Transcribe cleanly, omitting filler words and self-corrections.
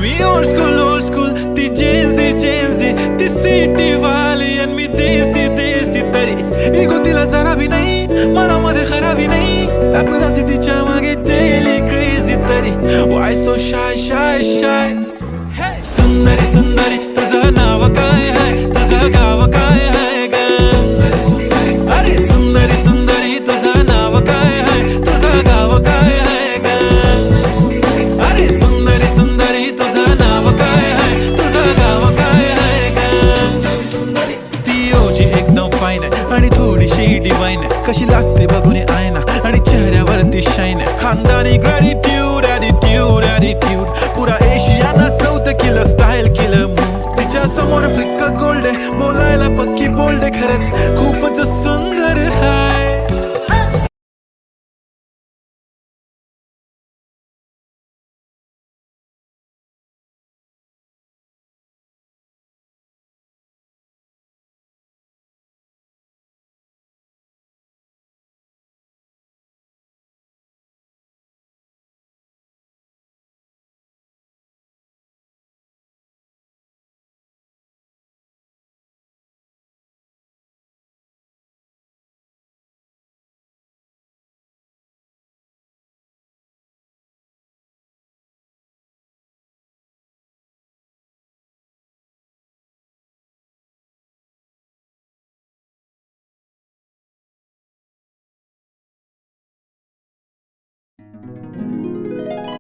मी old school ती Gen Z ती city वाली आणि मी देसी तरी इगो तिला जरा भी नाही मनामध्ये खराबी नाही पॅपराझी तिच्या मागे डेली क्रेझी तरी वाय सो शाय सुंदरी तुझं नाव काय आहे तुझं गाव काय आहे ग अरे सुंदरी तुझं नाव काय आहे तुझं गाव काय आहे ग अरे सुंदरी तुझं नाव काय आहे तुझं गाव काय आहे ग ती ओजी एकदम फाईन आहे आणि थोडीशी डिवाइन आहे कशी लाजते बघून आयना आणि चेहऱ्यावरती शाईन आहे खानदानी ग्रॅटिट्यूड ॲटिट्यूड पुरा एशियाना चौथं केलं स्टाईल केलं तिच्या समोर फिक्का गोल्ड आहे बोलायला पक्की बोल्ड आहे खरंच खूपच सुंदर